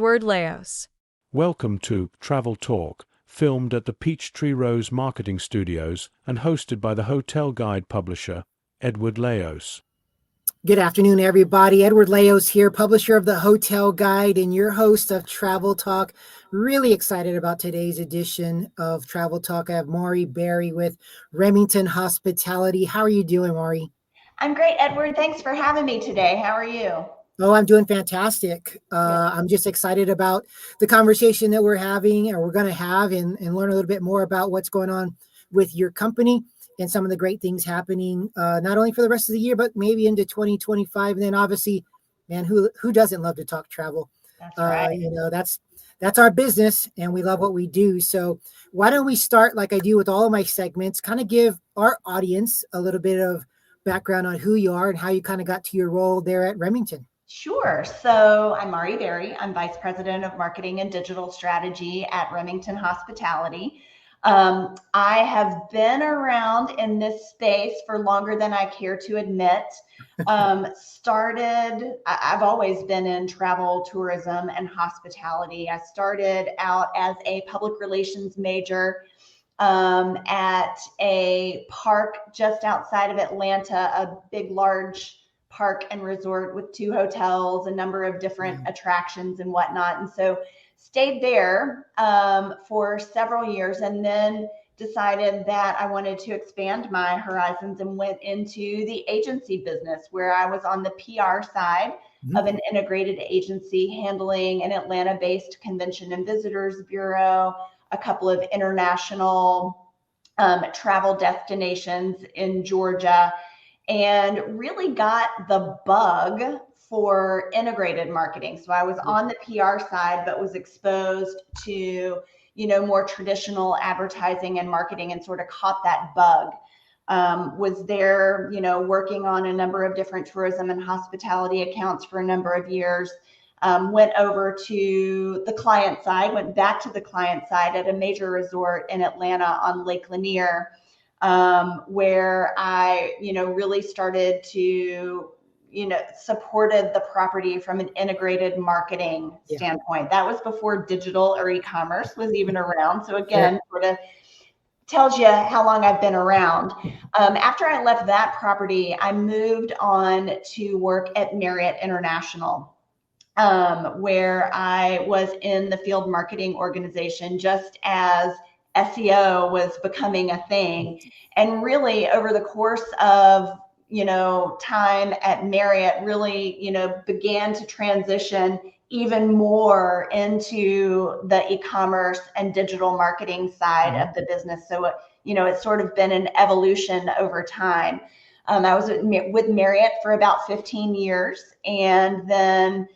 Edward Laos. Welcome to Travel Talk, filmed at the Peachtree Rose Marketing Studios and hosted by the hotel guide publisher, Edward Laos. Good afternoon, everybody. Edward Laos here, publisher of the Hotel Guide and your host of Travel Talk. Really excited about today's edition of Travel Talk. I have Mauri Berry with Remington Hospitality. How are you doing, Mauri? I'm great, Edward. Thanks for having me today. How are you? Oh, I'm doing fantastic. I'm just excited about the conversation that we're having or we're going to have and learn a little bit more about what's going on with your company and some of the great things happening, not only for the rest of the year, but maybe into 2025. And then obviously, man, who doesn't love to talk travel? That's right. That's our business and we love what we do. So why don't we start like I do with all of my segments, kind of give our audience a little bit of background on who you are and how you kind of got to your role there at Remington. Sure. So I'm Mauri Berry. I'm Vice President of Marketing and Digital Strategy at Remington Hospitality. I have been around in this space for longer than I care to admit. I've always been in travel, tourism, and hospitality. I started out as a public relations major at a park just outside of Atlanta, a big, large park and resort with 2 hotels, a number of different attractions and whatnot. And so stayed there for several years and then decided that I wanted to expand my horizons and went into the agency business where I was on the PR side of an integrated agency handling an Atlanta-based convention and visitors bureau, a couple of international travel destinations in Georgia, and really got the bug for integrated marketing. So I was on the PR side, but was exposed to, more traditional advertising and marketing and sort of caught that bug. Was there, working on a number of different tourism and hospitality accounts for a number of years. Went over to the client side, went back to the client side at a major resort in Atlanta on Lake Lanier, where I, really started to, supported the property from an integrated marketing standpoint. That was before digital or e-commerce was even around. So again, sort of tells you how long I've been around. After I left that property, I moved on to work at Marriott International, where I was in the field marketing organization just as SEO was becoming a thing. And really over the course of, time at Marriott really, began to transition even more into the e-commerce and digital marketing side of the business. So, it's sort of been an evolution over time. I was with Marriott for about 15 years and then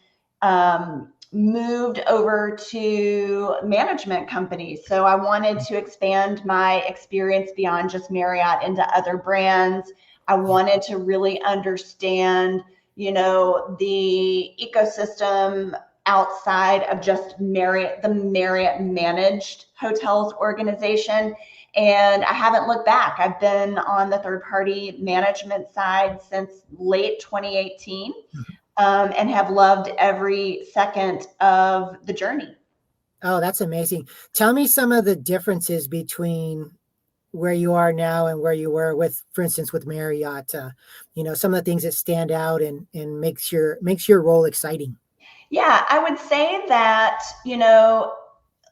moved over to management companies. So I wanted to expand my experience beyond just Marriott into other brands. I wanted to really understand, the ecosystem outside of just Marriott, the Marriott managed hotels organization. And I haven't looked back. I've been on the third party management side since late 2018. And have loved every second of the journey. Oh, that's amazing. Tell me some of the differences between where you are now and where you were with, for instance, with Marriott, some of the things that stand out and makes your role exciting. Yeah, I would say that,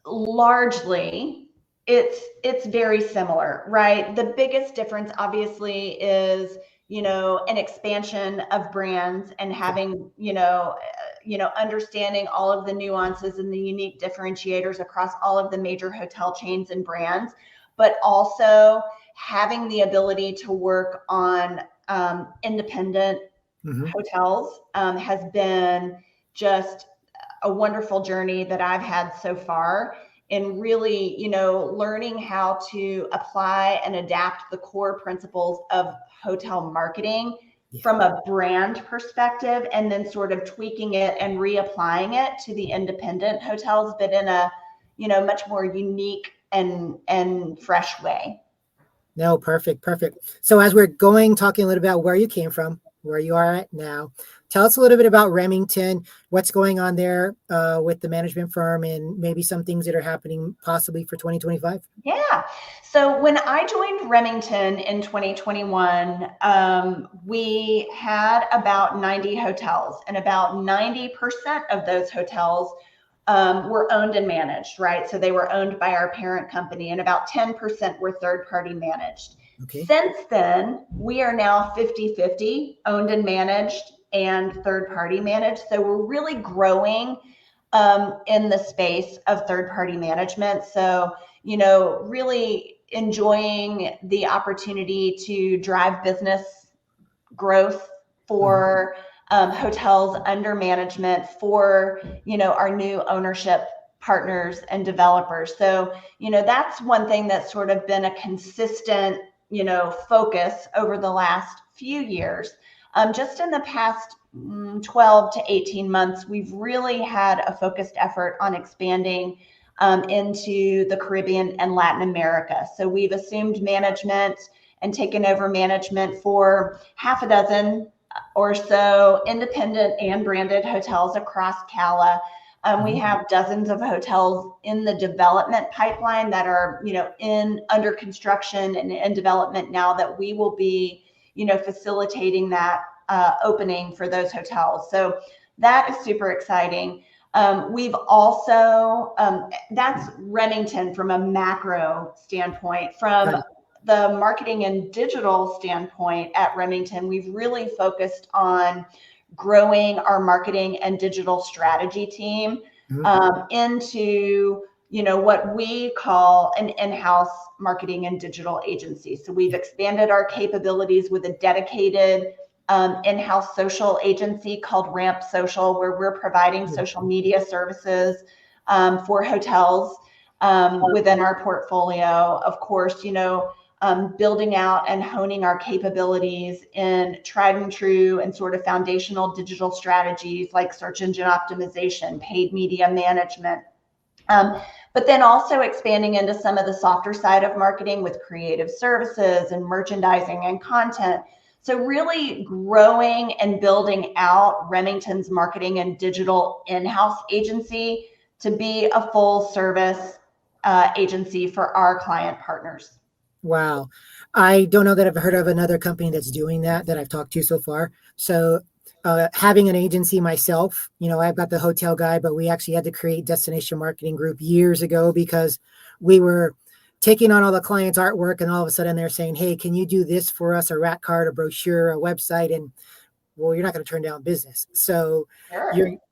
largely it's very similar, right? The biggest difference obviously is an expansion of brands and having, understanding all of the nuances and the unique differentiators across all of the major hotel chains and brands, but also having the ability to work on independent hotels has been just a wonderful journey that I've had so far. And really, learning how to apply and adapt the core principles of hotel marketing from a brand perspective, and then sort of tweaking it and reapplying it to the independent hotels, but in a, much more unique and fresh way. No, perfect. So as we're talking a little about where you came from, where you are at now. Tell us a little bit about Remington, what's going on there with the management firm, and maybe some things that are happening possibly for 2025. Yeah. So when I joined Remington in 2021, we had about 90 hotels, and about 90% of those hotels were owned and managed, right? So they were owned by our parent company, and about 10% were third party managed. Okay. Since then, we are now 50-50 owned and managed and third party managed. So we're really growing in the space of third party management. So, really enjoying the opportunity to drive business growth for hotels under management for, our new ownership partners and developers. So, that's one thing that's sort of been a consistent, focus over the last few years. Just in the past 12 to 18 months, we've really had a focused effort on expanding into the Caribbean and Latin America. So we've assumed management and taken over management for half a dozen or so independent and branded hotels across CALA. We have dozens of hotels in the development pipeline that are, under construction and in development now that we will be, facilitating that opening for those hotels. So that is super exciting. We've also, that's Remington from a macro standpoint. From the marketing and digital standpoint at Remington, we've really focused on growing our marketing and digital strategy team into, what we call an in-house marketing and digital agency. So we've expanded our capabilities with a dedicated in-house social agency called Ramp Social, where we're providing social media services for hotels within our portfolio. Of course, building out and honing our capabilities in tried and true and sort of foundational digital strategies like search engine optimization, paid media management, but then also expanding into some of the softer side of marketing with creative services and merchandising and content. So really growing and building out Remington's marketing and digital in-house agency to be a full service agency for our client partners. Wow. I don't know that I've heard of another company that's doing that I've talked to so far. So having an agency myself, I've got the hotel guy, but we actually had to create destination marketing group years ago because we were taking on all the clients' artwork, and all of a sudden they're saying, hey, can you do this for us? A rat card, a brochure, a website. And well, you're not going to turn down business. So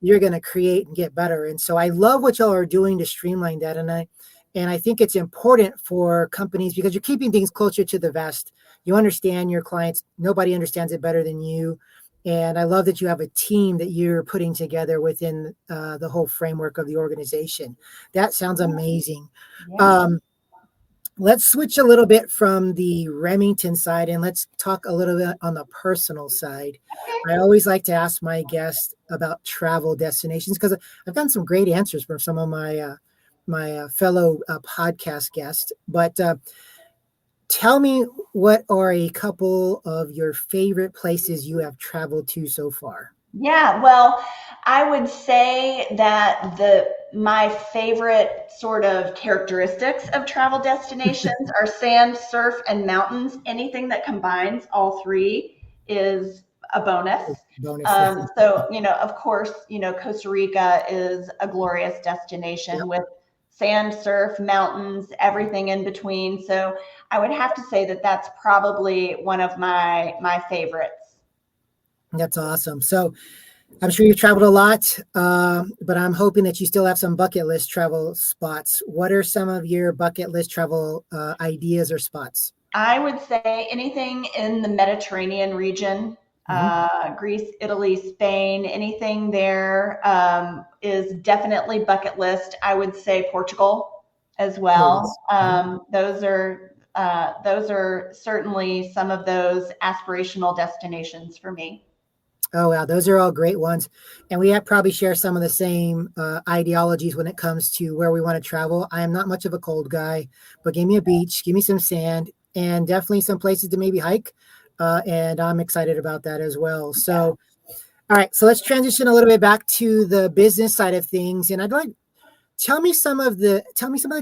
you're going to create and get better. And so I love what y'all are doing to streamline that. And I think it's important for companies because you're keeping things closer to the vest. You understand your clients. Nobody understands it better than you. And I love that you have a team that you're putting together within the whole framework of the organization. That sounds amazing. Yeah. Let's switch a little bit from the Remington side and let's talk a little bit on the personal side. I always like to ask my guests about travel destinations because I've gotten some great answers from some of my fellow podcast guests. But tell me, what are a couple of your favorite places you have traveled to so far? Yeah, well, I would say that my favorite sort of characteristics of travel destinations are sand, surf, and mountains. Anything that combines all three is a bonus. So, of course, Costa Rica is a glorious destination with sand, surf, mountains, everything in between. So I would have to say that that's probably one of my favorites. That's awesome. So I'm sure you've traveled a lot, but I'm hoping that you still have some bucket list travel spots. What are some of your bucket list travel ideas or spots? I would say anything in the Mediterranean region, Greece, Italy, Spain, anything there is definitely bucket list. I would say Portugal as well. Those are certainly some of those aspirational destinations for me. Oh, wow. Those are all great ones. And we probably share some of the same ideologies when it comes to where we want to travel. I am not much of a cold guy, but give me a beach, give me some sand, and definitely some places to maybe hike. And I'm excited about that as well. So, all right, so let's transition a little bit back to the business side of things. And I'd like tell me some of the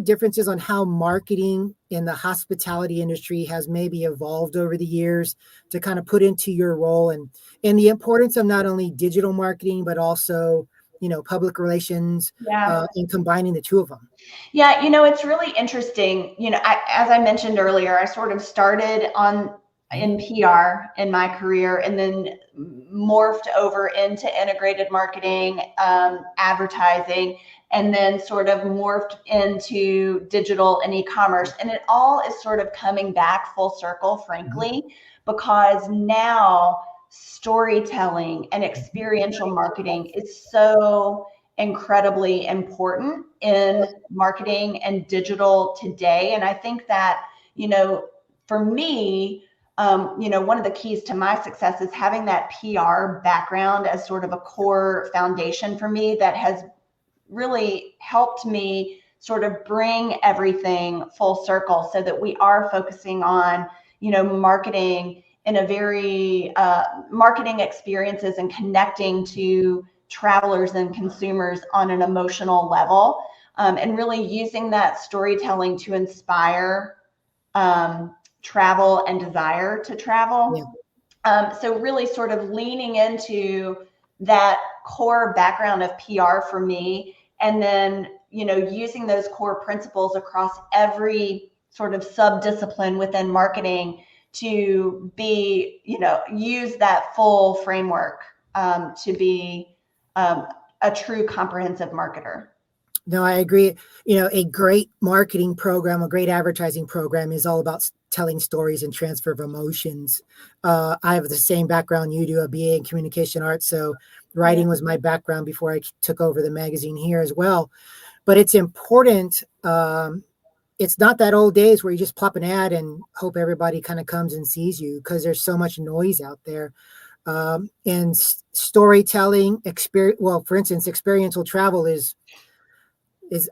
differences on how marketing in the hospitality industry has maybe evolved over the years to kind of put into your role, and the importance of not only digital marketing but also public relations, Yeah. and combining the two of them. Yeah, it's really interesting. As I mentioned earlier, I sort of started in PR in my career and then morphed over into integrated marketing, advertising, and then sort of morphed into digital and e-commerce. And it all is sort of coming back full circle, frankly, because now storytelling and experiential marketing is so incredibly important in marketing and digital today. And I think that, for me, one of the keys to my success is having that PR background as sort of a core foundation for me that has really helped me sort of bring everything full circle so that we are focusing on, marketing in a very marketing experiences and connecting to travelers and consumers on an emotional level, and really using that storytelling to inspire travel and desire to travel. Yeah. So really sort of leaning into that core background of PR for me, and then, using those core principles across every sort of sub-discipline within marketing to be, use that full framework to be a true comprehensive marketer. No, I agree. A great marketing program, a great advertising program is all about telling stories and transfer of emotions. I have the same background you do, a BA in communication arts. So writing was my background before I took over the magazine here as well. But it's important. It's not that old days where you just plop an ad and hope everybody kind of comes and sees you, because there's so much noise out there. And storytelling, for instance, experiential travel is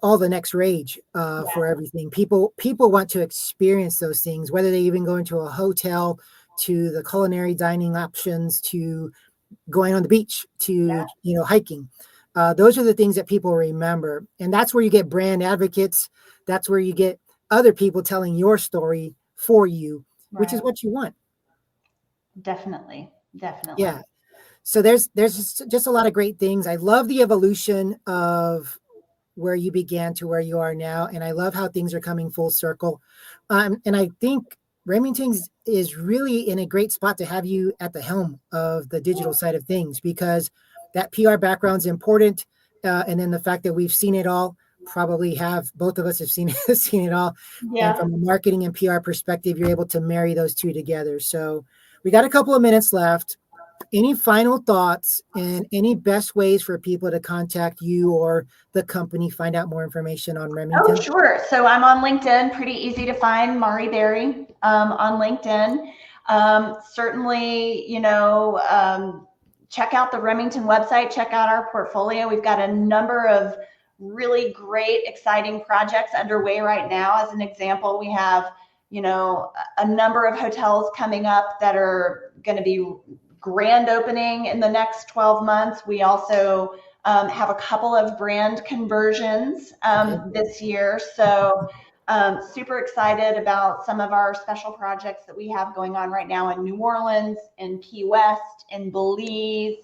all the next rage for everything. People want to experience those things, whether they even go into a hotel, to the culinary dining options, to going on the beach, to hiking. Those are the things that people remember, and that's where you get brand advocates. That's where you get other people telling your story for you, which is what you want. Definitely. Yeah. So there's just a lot of great things. I love the evolution of where you began to where you are now, and I love how things are coming full circle. And I think Remington's is really in a great spot to have you at the helm of the digital side of things, because that PR background is important. And then the fact that we've seen it all, both of us have seen it all. Yeah. And from a marketing and PR perspective, you're able to marry those two together. So we got a couple of minutes left. Any final thoughts and any best ways for people to contact you or the company, find out more information on Remington? Oh, sure. So I'm on LinkedIn, pretty easy to find, Mauri Berry on LinkedIn. Certainly, check out the Remington website, check out our portfolio. We've got a number of really great, exciting projects underway right now. As an example, we have, a number of hotels coming up that are going to be grand opening in the next 12 months. We also have a couple of brand conversions this year. So super excited about some of our special projects that we have going on right now in New Orleans, in Key West, in Belize.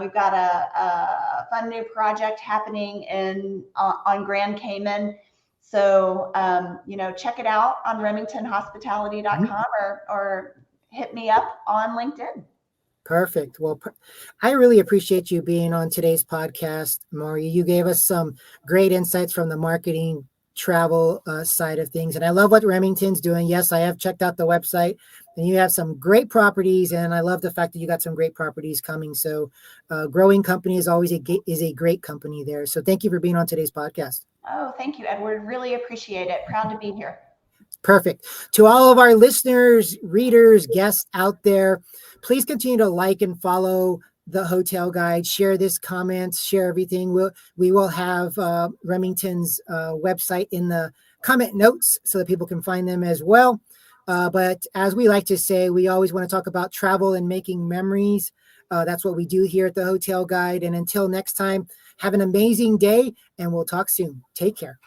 We've got a fun new project happening on Grand Cayman. So, check it out on remingtonhospitality.com or hit me up on LinkedIn. Perfect. Well, I really appreciate you being on today's podcast, Mauri. You gave us some great insights from the marketing travel side of things. And I love what Remington's doing. Yes, I have checked out the website, and you have some great properties. And I love the fact that you got some great properties coming. So growing company is always a great company there. So thank you for being on today's podcast. Oh, thank you, Edward. Really appreciate it. Proud to be here. Perfect. To all of our listeners, readers, guests out there, please continue to like and follow the Hotel Guide, share this comments, share everything. We will have Remington's website in the comment notes so that people can find them as well. But as we like to say, we always want to talk about travel and making memories. That's what we do here at the Hotel Guide. And until next time, have an amazing day, and we'll talk soon. Take care.